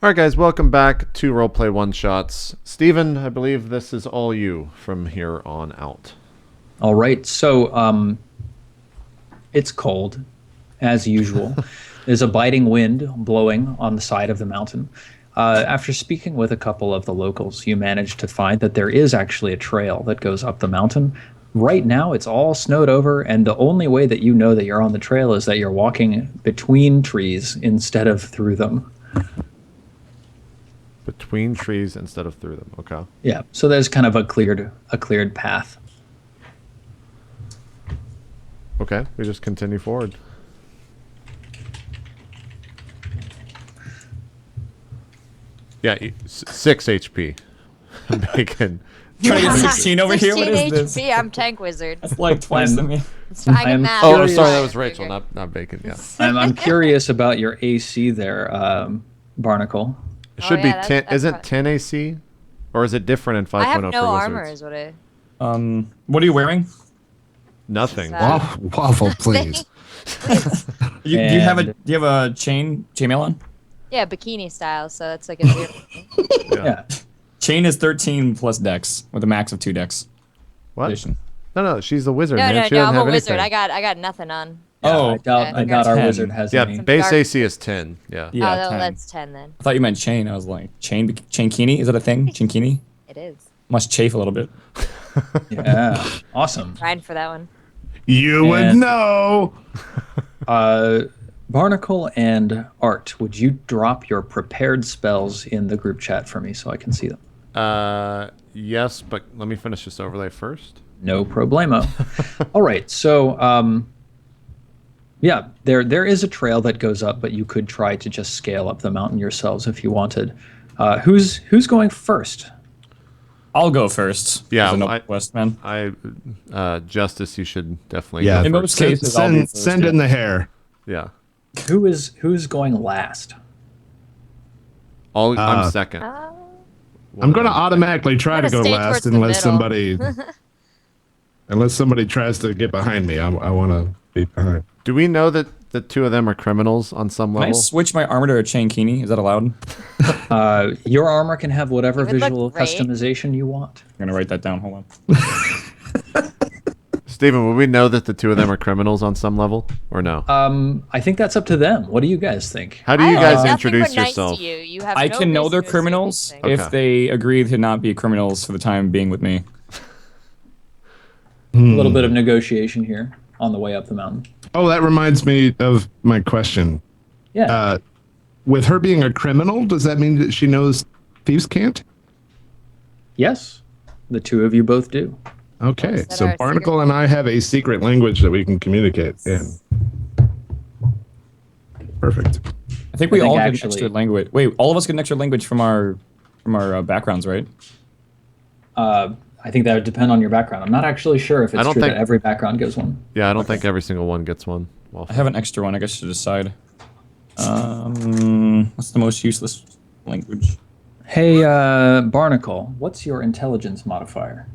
All right, guys, welcome back to RollPlay One Shots. Steven, I believe this is all you from here on out. All right, so it's cold, as usual. There's a biting wind blowing on the side of the mountain. After speaking with a couple of the locals, you manage to find that there is actually a trail that goes up the mountain. Right now, it's all snowed over, and the only way that you know that you're on the trail is that you're walking between trees instead of through them. Between trees instead of through them. Okay. Yeah, so there's kind of a cleared path. Okay, we just continue forward. Yeah, 6 HP. Bacon. Trying to get 16 over here? What is this? HP, I'm tank wizard. That's like twice than me. I can math. Oh, I'm sorry, that was Rachel, not Bacon. Yeah. I'm curious about your AC there, Barnacle. It should be 10. That's Isn't 10 AC? Or is it different in 5.0 I have for no armor, wizards? is what I... What are you wearing? Nothing. Waffle, please. Do you have a chainmail on? Yeah, bikini style, so that's like a 0. Yeah. Chain is 13 plus dex with a max of 2 dex. What? Addition. No, she's a wizard, No, man. no, She no, doesn't I'm a have wizard. anything. I got nothing on. Oh, I doubt our 10. wizard has Yeah, any. base Dark. AC is 10. Yeah. Yeah, oh, 10. that's 10 then. I thought you meant chain. I was like, chainkini? Is that a thing? Chainkini? It is. Must chafe a little bit. Yeah, awesome. Riding for that one. You would know. Barnacle and Art, would you drop your prepared spells in the group chat for me so I can see them? Yes, but let me finish this overlay first. No problemo. All right, so yeah, there is a trail that goes up, but you could try to just scale up the mountain yourselves if you wanted. Who's going first? I'll go first. Yeah, as a West man. Justice, you should definitely Yeah. go In first. most cases, I'll be first, Send in the hair. Yeah. Who's going last? I'm second. I'm going to automatically try to Gotta go stay last towards the unless somebody tries to get behind me. I want to be behind. Do we know that the two of them are criminals on some Can I level? switch my armor to a chainkini? Is that allowed? Your armor can have whatever It would look visual great. customization you want. I'm going to write that down. Hold on. Steven, will we know that the two of them are criminals on some level, or no? I think that's up to them. What do you guys think? How do you guys nothing introduce but nice yourself? to you. You have I no can know they're business criminals introducing. if they agree to not be criminals for the time being with me. A little bit of negotiation here on the way up the mountain. Oh, that reminds me of my question. Yeah. With her being a criminal, does that mean that she knows thieves can't? Yes, the two of you both do. Okay, Is that so our Barnacle secret? and I have a secret language that we can communicate in. Perfect. I think we all get an actually- extra language. Wait, all of us get an extra language from our backgrounds, right? I think that would depend on your background. I'm not actually sure if I it's don't true think- that every background gives one. Yeah, I don't think every single one gets one. Well, I have an extra one. I guess to decide. What's the most useless language? Hey, Barnacle, what's your intelligence modifier?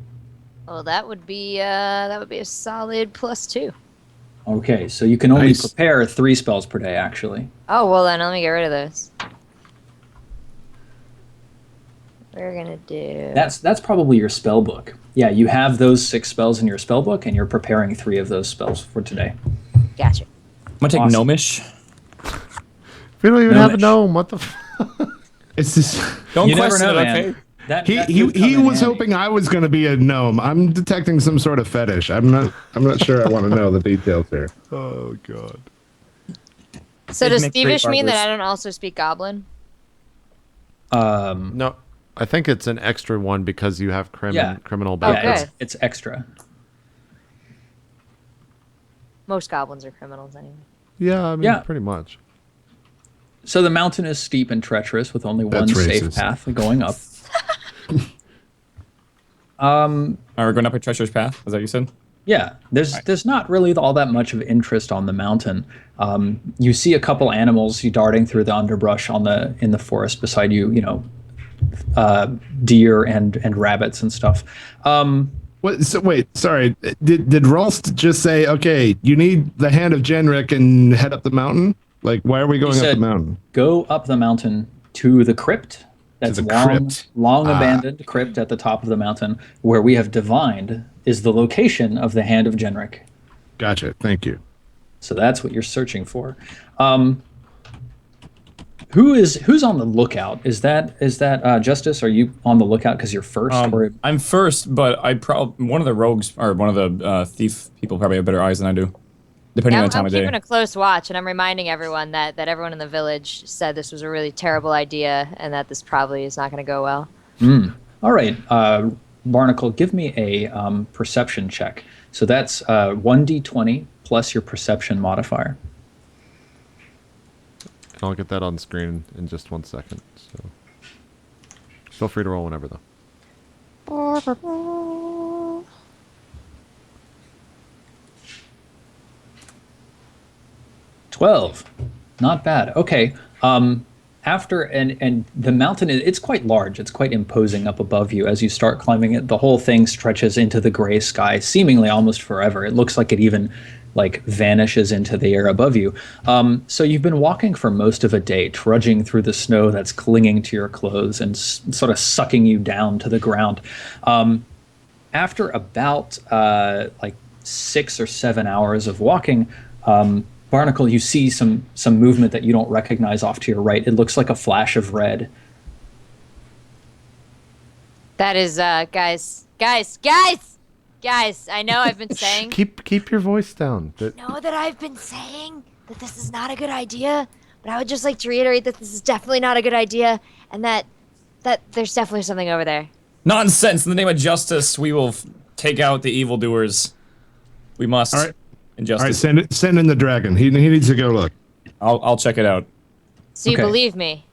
Well, that would be a solid +2. Okay, so you can only Nice. prepare 3 spells per day, actually. Oh, well then let me get rid of this. We're gonna do... That's probably your spell book. Yeah, you have those 6 spells in your spell book, and you're preparing 3 of those spells for today. Gotcha. I'm gonna take Awesome. gnomish. we don't even have a Gnomish. gnome. What the? It's just Don't You never question know, it, man. okay? That he could come he in was handy. hoping I was going to be a gnome. I'm detecting some sort of fetish. I'm not sure I want to know the details here. Oh God. So They'd does make great thievish mean that barbers. I don't also speak goblin? No, I think it's an extra one because you have Yeah. criminal Yeah, background. Okay. it's extra. Most goblins are criminals anyway. Yeah, I mean, Yeah. pretty much. So the mountain is steep and treacherous with only one That's safe racist. path going up. We're going up a treacherous path. Is that what you said? Yeah, there's not really all that much of interest on the mountain. You see a couple animals darting through the underbrush in the forest beside you. You know, deer and rabbits and stuff. What? So wait, sorry. Did Rolst just say, okay, you need the hand of Genric and head up the mountain? Like, why are we going up the said- mountain? Go up the mountain to the crypt. That's the crypt. long abandoned crypt at the top of the mountain, where we have divined is the location of the Hand of Genric. Gotcha. Thank you. So that's what you're searching for. Who's on the lookout? Is that Justice? Are you on the lookout because you're first? I'm first, but one of the rogues or one of the thief people probably have better eyes than I do, depending on the time I'm of day. keeping a close watch, and I'm reminding everyone that everyone in the village said this was a really terrible idea, and that this probably is not going to go well. All right, Barnacle, give me a perception check. So that's 1d20 plus your perception modifier. And I'll get that on screen in just 1 second. So feel free to roll whenever, though. 12. Not bad. Okay. After and the mountain, it's quite large. It's quite imposing up above you as you start climbing it. The whole thing stretches into the gray sky, seemingly almost forever. It looks like it even vanishes into the air above you. So you've been walking for most of a day, trudging through the snow that's clinging to your clothes and sort of sucking you down to the ground. After about 6 or 7 hours of walking, Barnacle, you see some movement that you don't recognize off to your right. It looks like a flash of red. That is, guys, I know I've been saying... Keep your voice down. know that I've been saying that this is not a good idea, but I would just like to reiterate that this is definitely not a good idea, and that there's definitely something over there. Nonsense! In the name of justice, we will take out the evildoers. We must. All right. Injustice. All right, send in the dragon. He needs to go look. I'll check it out. So you Okay. believe me?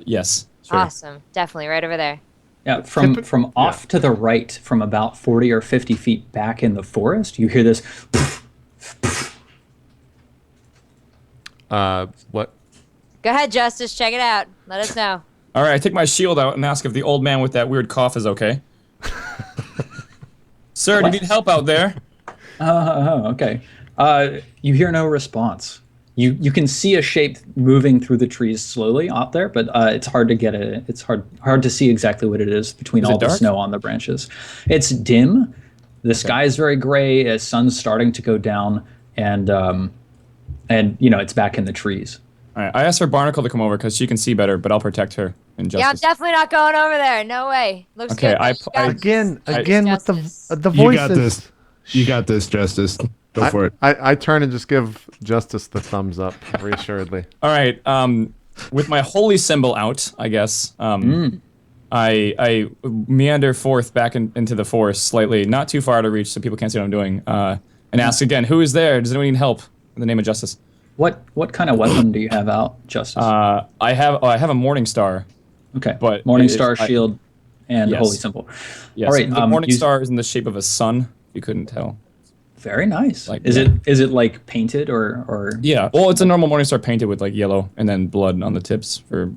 Yes. Sure. Awesome. Definitely right over there. Yeah, from off to the right, from about 40 or 50 feet back in the forest, you hear this. What? Go ahead, Justice. Check it out. Let us know. All right, I take my shield out and ask if the old man with that weird cough is okay. Sir, do you need help out there? Okay. You hear no response. You can see a shape moving through the trees slowly out there, but it's hard to get it. It's hard to see exactly what it is between all the snow on the branches. It's dim. The sky is very gray. The sun's starting to go down, and it's back in the trees. All right, I asked for Barnacle to come over because she can see better, but I'll protect her in justice. Yeah, I'm definitely not going over there. No way. Looks Okay, good. Again with the voices. You got this. You got this, Justice. Go for it. I turn and just give Justice the thumbs up, reassuredly. All right, with my holy symbol out, I guess, I meander forth back into the forest slightly, not too far to reach so people can't see what I'm doing, and ask again, who is there? Does anyone need help in the name of justice? What kind of weapon do you have out, Justice? I have a morning star. Okay, but morning star, shield, and yes. holy symbol. Yes, all right. The morning star is in the shape of a sun. If you couldn't tell. Very nice. Like, is it like painted or? Yeah. Well, it's a normal morning star painted with like yellow and then blood on the tips for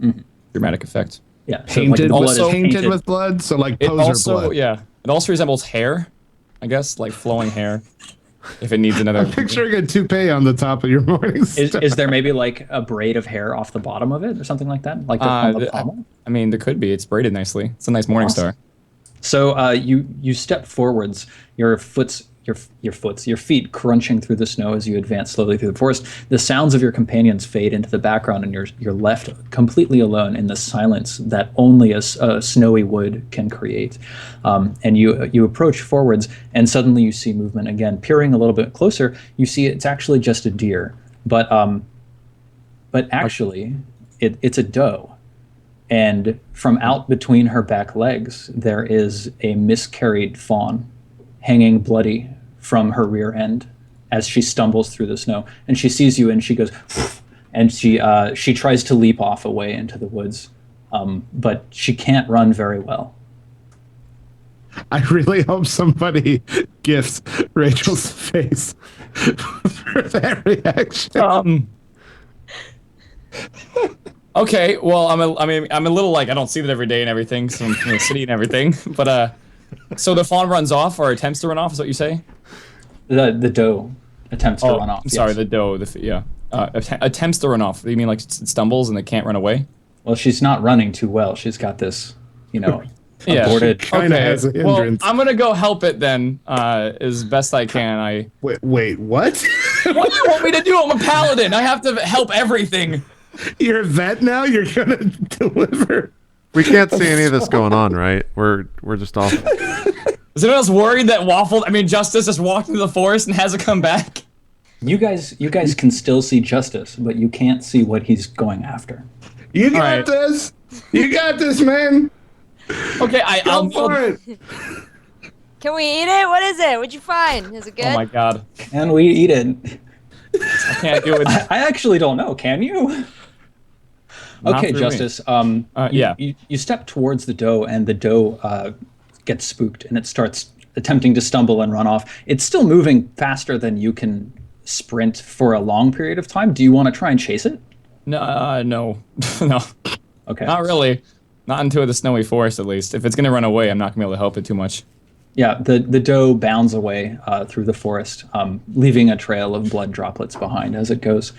dramatic effect. Yeah. Painted, so painted with blood, so like It poser also, blood. yeah. It also resembles hair, I guess, like flowing hair. If it needs another. I'm picturing a toupee on the top of your morning star. Is there maybe like a braid of hair off the bottom of it or something like that, like on the pommel? I mean, there could be. It's braided nicely. It's a nice morning star. So you step forwards, your feet crunching through the snow as you advance slowly through the forest. The sounds of your companions fade into the background, and you're left completely alone in the silence that only a snowy wood can create. And you approach forwards, and suddenly you see movement again. Peering a little bit closer, you see it's actually just a deer, but actually it's a doe. And from out between her back legs, there is a miscarried fawn hanging bloody from her rear end as she stumbles through the snow. And she sees you and she goes, and she tries to leap off away into the woods, but she can't run very well. I really hope somebody gifts Rachel's face for that reaction. Okay, well, I'm a little like I don't see that every day and everything, so I'm from the city and everything. But so the fawn runs off or attempts to run off, is what you say? The doe attempts to run off. I'm sorry, yes. the doe. Attempts to run off. You mean like it stumbles and they can't run away? Well, she's not running too well. She's got this, Yeah. aborted. Kinda has a Well, hindrance. I'm gonna go help it then, as best I can. Wait, what? What do you want me to do? I'm a paladin. I have to help everything. You're a vet now? You're gonna deliver? We can't see any of this going on, right? We're just off. Is anyone else worried that Justice just walked into the forest and hasn't come back? You guys can still see Justice, but you can't see what he's going after. You got right. this. You got this, man. Okay, Go for it. Can we eat it? What is it? What'd you find? Is it good? Oh my god, Can we eat it? I can't do it. I actually don't know. Can you? Not Okay, through me. Justice. Yeah. You step towards the doe, and the doe gets spooked, and it starts attempting to stumble and run off. It's still moving faster than you can sprint for a long period of time. Do you want to try and chase it? No, no, no, Okay. not really. Not into the snowy forest, at least. If it's gonna run away, I'm not gonna be able to help it too much. Yeah, the doe bounds away through the forest, leaving a trail of blood droplets behind as it goes.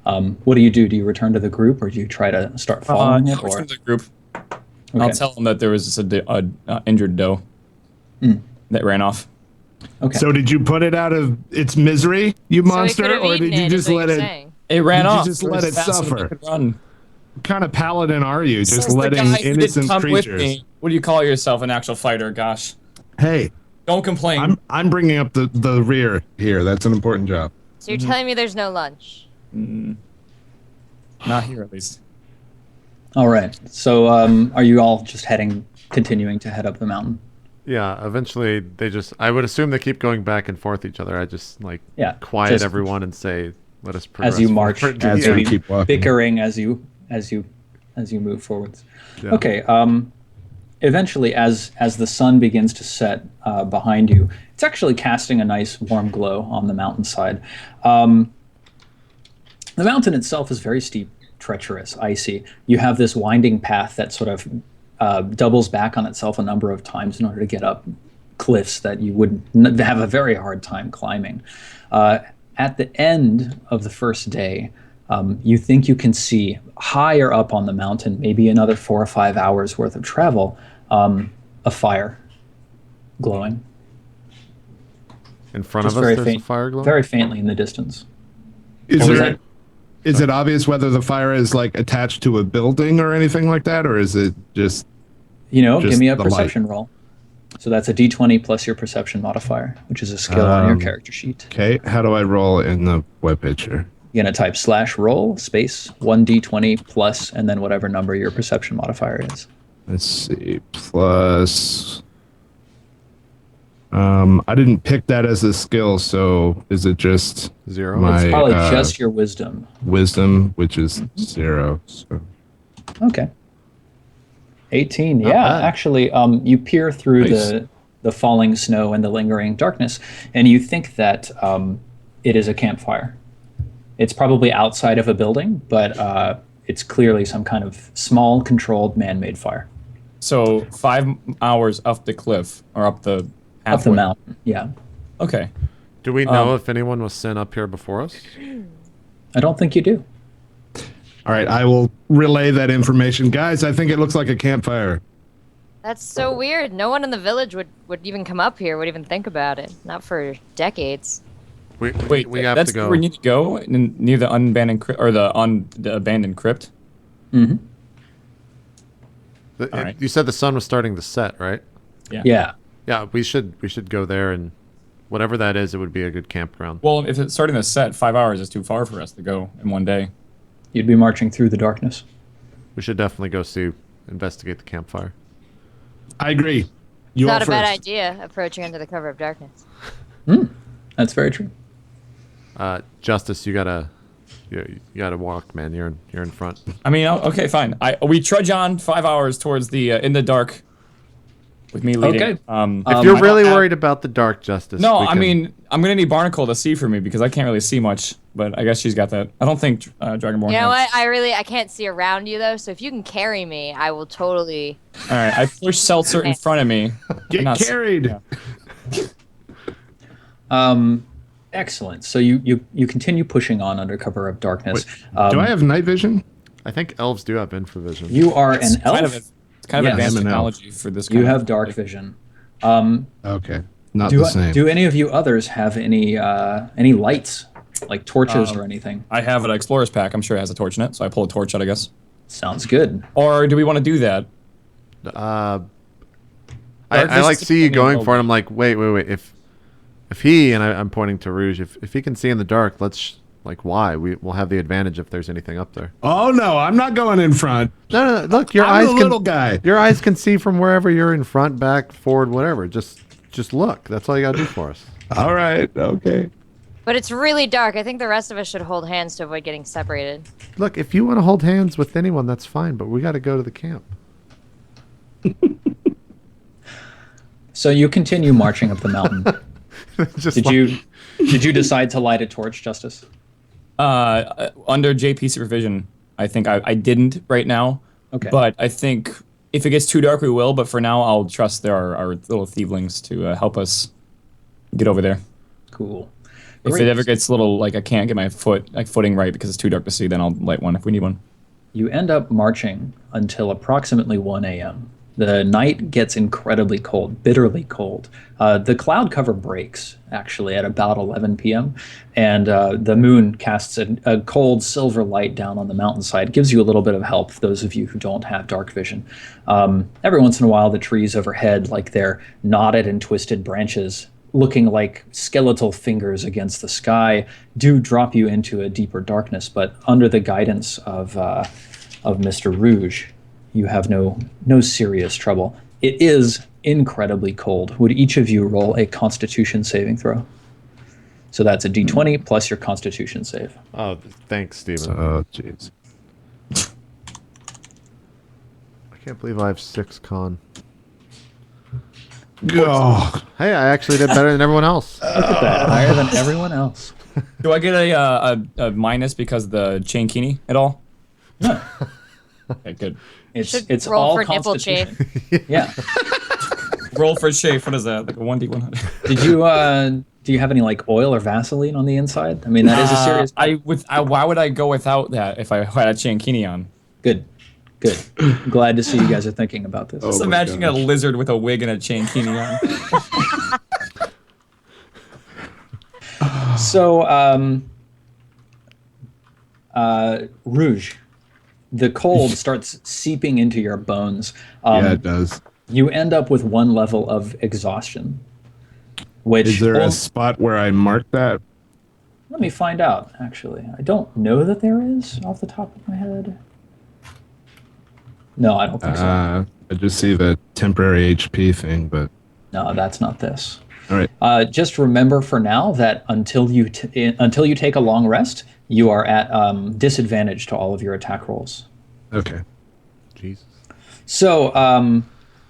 What do? Do you return to the group, or do you try to start following it? I'll Or return to the group. Okay. I'll tell them that there was just a injured doe that ran off. Okay. So did you put it out of its misery, you So we monster, could've or eaten did you it, just is what let you're it? saying. It ran Did you off. just let was it faster than suffer? it could run. What kind of paladin are you? Just Says the letting guy who didn't innocent come with creatures. me. What do you call yourself? An actual fighter? Gosh, Hey, don't complain. I'm bringing up the rear here. That's an important job. So you're telling me there's no lunch? Not here, at least. All right. So are you all just continuing to head up the mountain? Yeah, eventually I would assume they keep going back and forth each other. I just Yeah, quiet just everyone and say, let us progress as you march, forward. As maybe we keep walking. bickering as you move forwards. Yeah. Okay. Eventually, as the sun begins to set behind you, it's actually casting a nice warm glow on the mountainside. The mountain itself is very steep, treacherous, icy. You have this winding path that sort of doubles back on itself a number of times in order to get up cliffs that you would have a very hard time climbing. At the end of the first day, you think you can see higher up on the mountain, maybe another 4 or 5 hours worth of travel, a fire glowing. In front Just of us, very there's faint, a fire glow? very faintly in the distance. Is it obvious whether the fire is like attached to a building or anything like that, or is it just? Give me a the perception roll. So that's a d20 plus your perception modifier, which is a skill on your character sheet. Okay, how do I roll in the web picture? You're going to type /roll space 1d20 plus and then whatever number your perception modifier is. Let's see, plus. I didn't pick that as a skill, so is it just 0? my It's probably just your wisdom. wisdom, which is 0? So. Okay. 18. Yeah, bad. actually, you peer through Nice. the falling snow and the lingering darkness, and you think that it is a campfire. It's probably outside of a building, but it's clearly some kind of small, controlled, man-made fire. So 5 hours up the cliff or up the Up the halfway. mountain, yeah. Okay. Do we know if anyone was sent up here before us? I don't think you do. All right, I will relay that information. Guys, I think it looks like a campfire. That's so weird. No one in the village would even come up here, would even think about it. Not for decades. Wait, we have that's to go. where we need to go near the abandoned crypt or the abandoned crypt. Mm-hmm. All right. You said the sun was starting to set, right? Yeah. Yeah, we should go there, and whatever that is, it would be a good campground. Well, if it's starting to set, 5 hours is too far for us to go in one day. You'd be marching through the darkness. We should definitely go investigate the campfire. I agree. You Not all a bad first. idea, approaching under the cover of darkness. That's very true. Justice, you gotta walk, man. You're in front. I mean, okay, fine. We trudge on 5 hours towards the in the dark, with me leading. Okay. If you're I really don't have- worried about the dark, Justice. No, we I can- mean, I'm gonna need Barnacle to see for me because I can't really see much. But I guess she's got that. I don't think Dragonborn. You know has. what? I can't see around you though. So if you can carry me, I will totally. All right, I push Seltzer in front of me. Get Not- carried. Yeah. Excellent. So you continue pushing on under cover of darkness. Do I have night vision? I think elves do have infravision. You are It's an elf. It's kind of Yes. advanced I'm an elf. technology for this. You kind have of, dark vision. Um, Okay, not do the same. do any of you others have any lights, like torches or anything? I have an explorer's pack. I'm sure it has a torch in it, so I pull a torch out, I guess. Sounds good. Or do we want to do that? I like see you going for it. it. I'm like, wait. If he and I'm pointing to Rouge, if he can see in the dark, let's why? We'll have the advantage if there's anything up there. Oh no, I'm not going in front. No. Look, your I'm eyes the can. little guy. Your eyes can see from wherever you're in front, back, forward, whatever. Just look. That's all you gotta do for us. All right, okay. But it's really dark. I think the rest of us should hold hands to avoid getting separated. Look, if you want to hold hands with anyone, that's fine. But we got to go to the camp. So you continue marching up the mountain. Just Did you decide to light a torch, Justice? Under JP supervision, I think I didn't right now. Okay. But I think if it gets too dark, we will. But for now, I'll trust our little thievelings to help us get over there. Cool. If Great. it ever gets a little I can't get my footing right because it's too dark to see, then I'll light one if we need one. You end up marching until approximately 1 a.m. The night gets incredibly cold, bitterly cold. The cloud cover breaks, actually, at about 11 p.m., and the moon casts a cold silver light down on the mountainside. Gives you a little bit of help, those of you who don't have dark vision. Every once in a while, the trees overhead, like their knotted and twisted branches, looking like skeletal fingers against the sky, do drop you into a deeper darkness, but under the guidance of Mr. Rouge, you have no serious trouble. It is incredibly cold. Would each of you roll a Constitution saving throw? So that's a D20 plus your Constitution save. Oh, thanks, Steven. Oh jeez. I can't believe I have 6 con. Oh, Hey, I actually did better than everyone else. Look at that, higher than everyone else. Do I get a minus because of the chankini at all? No, Okay, good. it's roll all for nipple Constitution. chafe. Yeah. Roll for chafe. What is that? Like a 1d100? Did you do you have any like oil or Vaseline on the inside? I mean, that is a serious. Why would I go without that if I had a chankini on? Good. Glad to see you guys are thinking about this. Just my imagine a gosh. lizard with a wig and a chankini on. So, Rouge, the cold starts seeping into your bones. yeah, it does. You end up with 1 level of exhaustion. Which Is there a spot where I mark that? let me find out. Actually, I don't know that there is off the top of my head. No, I don't think so. I just see the temporary HP thing, but No, that's not this. all right. Just remember for now that until you take a long rest, you are at disadvantage to all of your attack rolls. Okay. Jesus. So,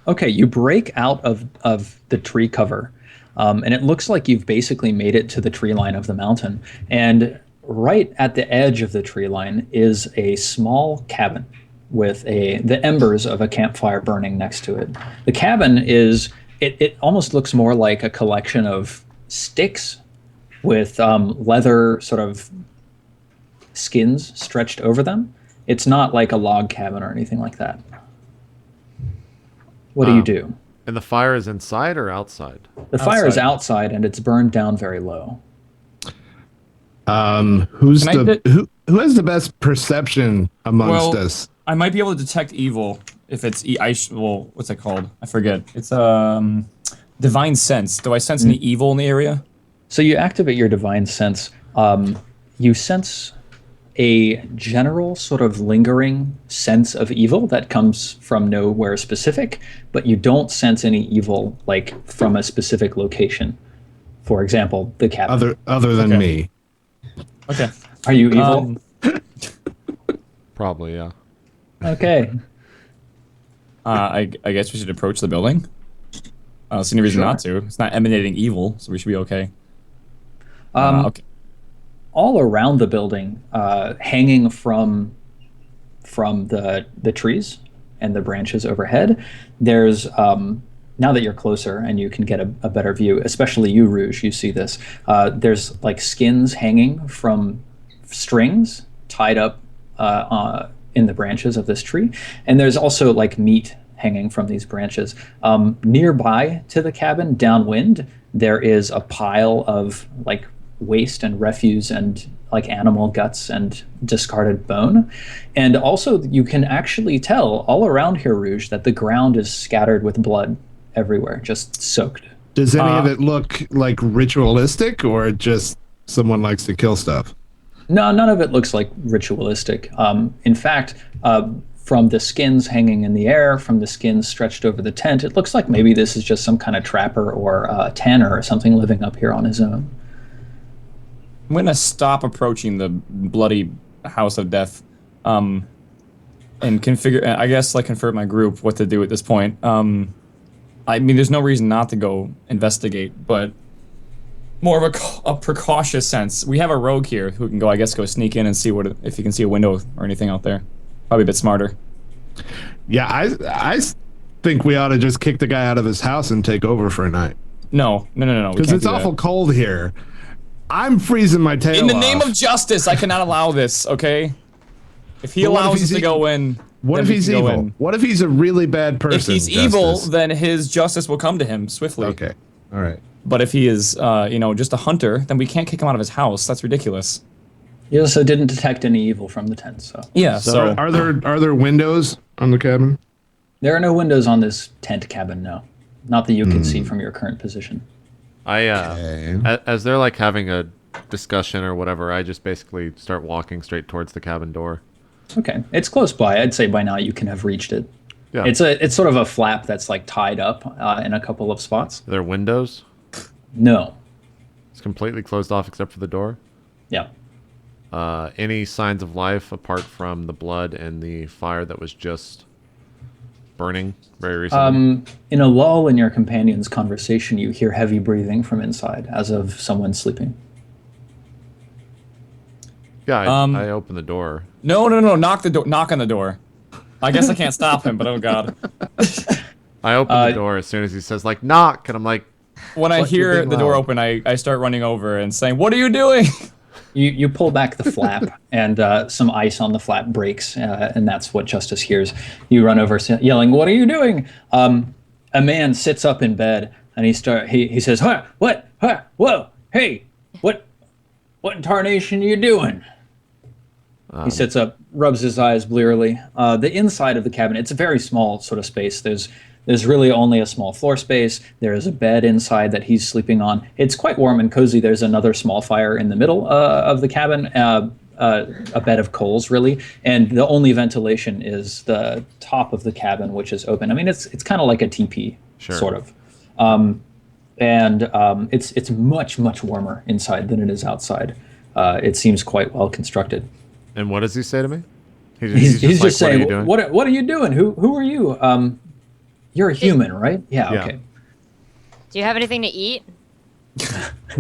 okay, you break out of the tree cover, and it looks like you've basically made it to the tree line of the mountain. And right at the edge of the tree line is a small cabin with the embers of a campfire burning next to it. The cabin is, it almost looks more like a collection of sticks with leather sort of skins stretched over them. It's not like a log cabin or anything like that. What do you do? And the fire is inside or outside? The fire is outside. outside and it's burned down very low. Who has the best perception amongst Well, us? I might be able to detect evil if it's what's it called? I forget. It's divine sense. Do I sense any evil in the area? So you activate your divine sense. You sense a general sort of lingering sense of evil that comes from nowhere specific, but you don't sense any evil like from a specific location. For example, the cabin. Other than Okay. me. Okay. Are you evil? Probably, yeah. Okay. I guess we should approach the building. I don't see any reason not to. It's not emanating evil, so we should be okay. Okay. All around the building, hanging from the trees and the branches overhead, there's now that you're closer and you can get a better view, especially you, Rouge, you see this. There's like skins hanging from strings tied up in the branches of this tree. And there's also like meat hanging from these branches. Nearby to the cabin, downwind, there is a pile of like waste and refuse and like animal guts and discarded bone. And also you can actually tell all around here, Rouge, that the ground is scattered with blood everywhere, just soaked. Does any of it look like ritualistic, or just someone likes to kill stuff? No, none of it looks like ritualistic. In fact, from the skins hanging in the air, from the skins stretched over the tent, it looks like maybe this is just some kind of trapper or tanner or something living up here on his own. I'm going to stop approaching the bloody house of death and configure, I guess, like convert my group what to do at this point. I mean, there's no reason not to go investigate, but more of a precautious sense. We have a rogue here who can go, I guess, go sneak in and see if he can see a window or anything out there. Probably a bit smarter. Yeah, I think we ought to just kick the guy out of his house and take over for a night. No. Because it's awful cold here. I'm freezing my tail In the off. name of justice, I cannot allow this, okay? If he allows us to go in... What if he's evil? What if he's a really bad person? If he's evil, then his justice will come to him swiftly. Okay, all right. But if he is, just a hunter, then we can't kick him out of his house. That's ridiculous. You also didn't detect any evil from the tent, so... Yeah, So are there windows on the cabin? There are no windows on this tent cabin, no. Not that you can see from your current position. As they're like having a discussion or whatever, I just basically start walking straight towards the cabin door. Okay, it's close by. I'd say by now you can have reached it. Yeah. It's sort of a flap that's like tied up in a couple of spots. Are there windows? No. It's completely closed off except for the door. Yeah. Any signs of life apart from the blood and the fire that was just burning very recently? In a lull in your companion's conversation, you hear heavy breathing from inside, as of someone sleeping. Yeah, I open the door. No. Knock on the door. I guess I can't stop him, but oh god. I open the door as soon as he says, like, knock, and I'm like... When I hear the door open, I start running over and saying, "What are you doing?" You pull back the flap, and some ice on the flap breaks, and that's what Justice hears. You run over yelling, "What are you doing?" A man sits up in bed, and he says, "What? Whoa, hey, what in tarnation are you doing?" He sits up, rubs his eyes blearily. The inside of the cabin, it's a very small sort of space. There's really only a small floor space. There is a bed inside that he's sleeping on. It's quite warm and cozy. There's another small fire in the middle of the cabin, a bed of coals, really. And the only ventilation is the top of the cabin, which is open. I mean, it's kind of like a teepee, sort of. It's much, much warmer inside than it is outside. It seems quite well constructed. And what does he say to me? He's just like, saying, what are you doing? Who are you? You're a human, right? Yeah, okay. Do you have anything to eat?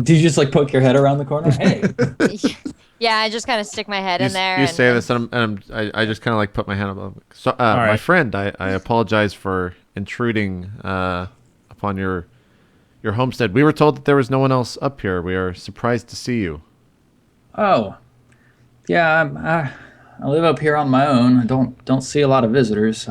Do you just like poke your head around the corner? Hey. Yeah, I just kind of stick my head in there. You say this, and I just kind of like put my hand up. So, my friend, I apologize for intruding upon your homestead. We were told that there was no one else up here. We are surprised to see you. Oh, yeah. I live up here on my own. I don't see a lot of visitors.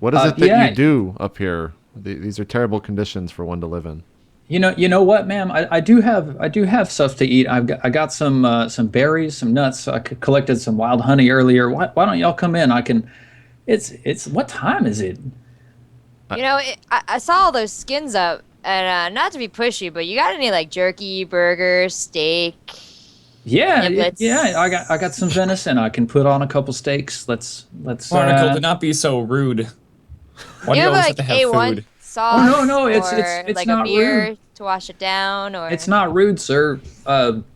What is it that you do up here? These are terrible conditions for one to live in. You know what, ma'am? I do have stuff to eat. I got some berries, some nuts. I collected some wild honey earlier. Why don't y'all come in? It's what time is it? I saw all those skins up, and not to be pushy, but you got any like jerky, burgers, steak? Yeah. I got some venison. I can put on a couple steaks. Let's. Barnacle, do not be so rude. Why do you always have to have A1 food? Sauce? Oh, no, it's like not a beer rude. to wash it down, or It's not rude, sir.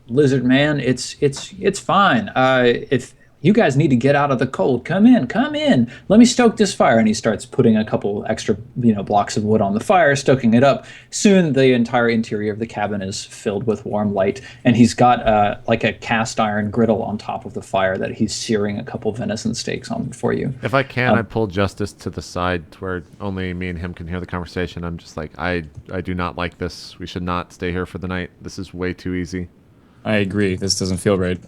Lizard man, it's fine. If you guys need to get out of the cold, come in. Let me stoke this fire. And he starts putting a couple extra, blocks of wood on the fire, stoking it up. Soon the entire interior of the cabin is filled with warm light, and he's got like a cast iron griddle on top of the fire that he's searing a couple venison steaks on for you. If I can, I pull Justice to the side to where only me and him can hear the conversation. I'm just like, I do not like this. We should not stay here for the night. This is way too easy. I agree. This doesn't feel right.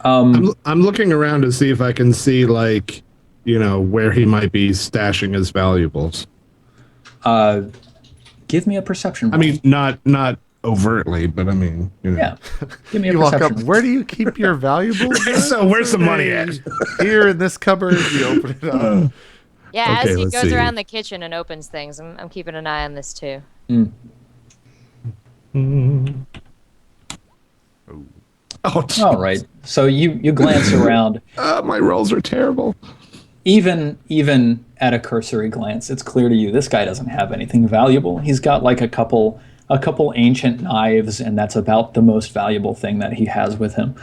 I'm looking around to see if I can see, like, where he might be stashing his valuables. Give me a perception roll. I mean, not overtly, but I mean, Yeah. Give me a You walk perception up. roll. Where do you keep your valuables? So where's the money at? Here in this cupboard. You open it up. Yeah, Okay, as he let's goes see. around the kitchen and opens things, I'm keeping an eye on this too. Oh, All right. So you glance around. my rolls are terrible. Even at a cursory glance, it's clear to you this guy doesn't have anything valuable. He's got like a couple ancient knives, and that's about the most valuable thing that he has with him.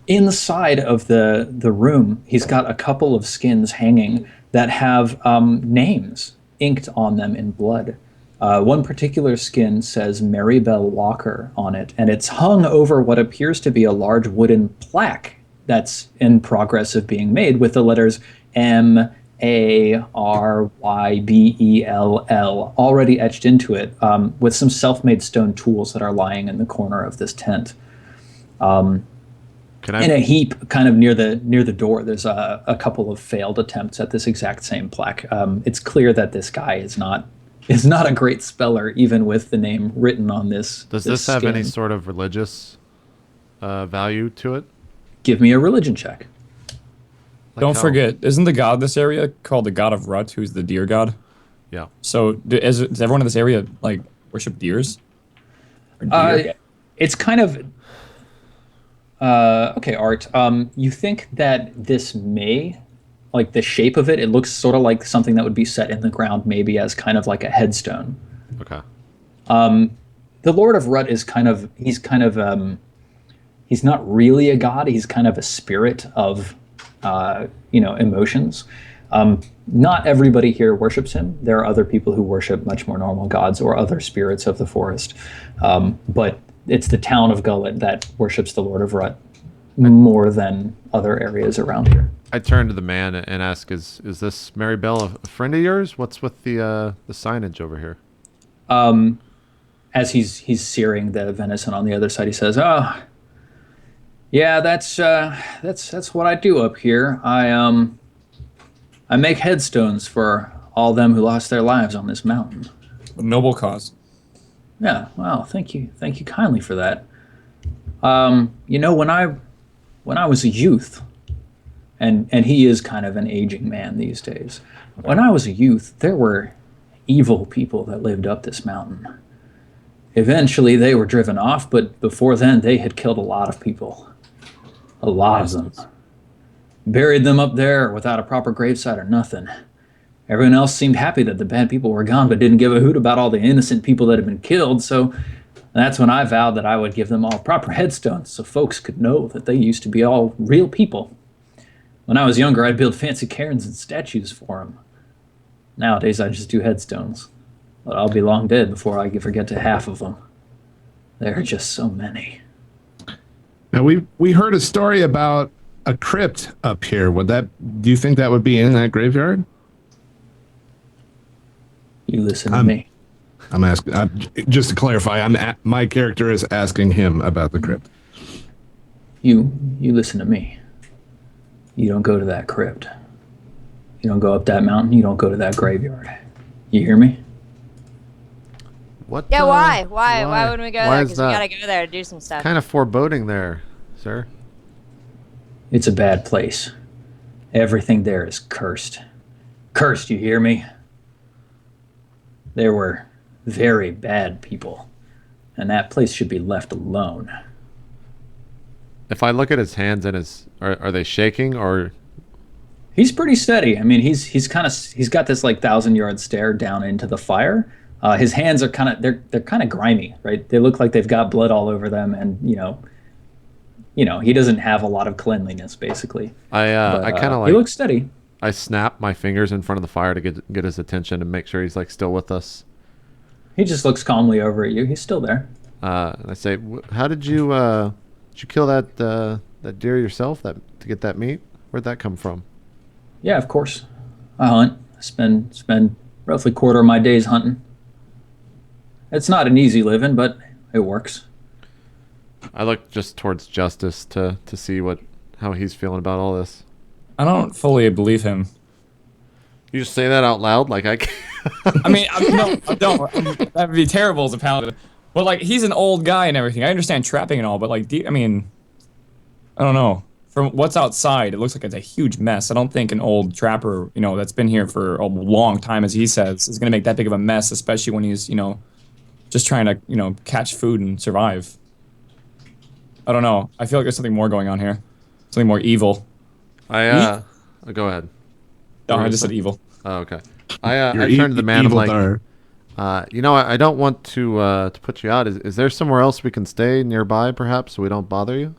Inside of the room, he's got a couple of skins hanging that have names inked on them in blood. One particular skin says Marybelle Walker on it, and it's hung over what appears to be a large wooden plaque that's in progress of being made with the letters MARYBELL already etched into it, with some self-made stone tools that are lying in the corner of this tent. In a heap kind of near the door, there's a couple of failed attempts at this exact same plaque. It's clear that this guy is not a great speller, even with the name written on this. Does this have skin. any sort of religious value to it? Give me a religion check. Don't forget, isn't the god of this area called the god of Rut, who's the deer god? Yeah. So does everyone in this area like worship deers? Or deer? It's kind of okay, Art. You think that this may, like the shape of it, it looks sort of like something that would be set in the ground, maybe as kind of like a headstone. Okay. The Lord of Rut is he's not really a god. He's kind of a spirit of emotions. Not everybody here worships him. There are other people who worship much more normal gods or other spirits of the forest. But it's the town of Gullet that worships the Lord of Rut more than other areas around here. I turn to the man and ask, "Is this Marybelle a friend of yours? What's with the signage over here?" As he's searing the venison on the other side, he says, "Oh, yeah, that's what I do up here. I make headstones for all them who lost their lives on this mountain." A noble cause. Yeah, well, thank you kindly for that. When I was a youth, and he is kind of an aging man these days. When I was a youth, there were evil people that lived up this mountain. Eventually, they were driven off, but before then, they had killed a lot of people. A lot of them. Buried them up there without a proper gravesite or nothing. Everyone else seemed happy that the bad people were gone, but didn't give a hoot about all the innocent people that had been killed, so that's when I vowed that I would give them all proper headstones so folks could know that they used to be all real people. When I was younger, I'd build fancy cairns and statues for them. Nowadays, I just do headstones. But I'll be long dead before I forget to half of them. There are just so many. Now we heard a story about a crypt up here. Do you think that would be in that graveyard? You listen to me. I'm asking. Just to clarify, my character is asking him about the crypt. You listen to me. You don't go to that crypt. You don't go up that mountain. You don't go to that graveyard. You hear me? What? Yeah, why? Why wouldn't we go there? is Because we that? gotta go there to do some stuff. Kind of foreboding there, sir. It's a bad place. Everything there is cursed. Cursed, you hear me? There were very bad people, and that place should be left alone. If I look at his hands and are they shaking or? He's pretty steady. I mean, he's got this like 1,000-yard stare down into the fire. His hands are they're kind of grimy, right? They look like they've got blood all over them, and he doesn't have a lot of cleanliness, basically. I kind of like. He looks steady. I snap my fingers in front of the fire to get his attention and make sure he's like still with us. He just looks calmly over at you. He's still there. And I say, "How did you kill that deer yourself? To get that meat? Where'd that come from?" Yeah, of course. I hunt. Spend roughly quarter of my days hunting. It's not an easy living, but it works. I look just towards Justice to see what how he's feeling about all this. I don't fully believe him. You just say that out loud, like I. I mean, no, I don't. That'd be terrible as a paladin. But like, he's an old guy and everything. I understand trapping and all, but like, I mean, I don't know. From what's outside, it looks like it's a huge mess. I don't think an old trapper, that's been here for a long time, as he says, is gonna make that big of a mess, especially when he's, just trying to, catch food and survive. I don't know. I feel like there's something more going on here. Something more evil. Go ahead. No, I just said evil. Oh, okay. I turned to the man. I'm like, I don't want to put you out. Is there somewhere else we can stay nearby, perhaps, so we don't bother you?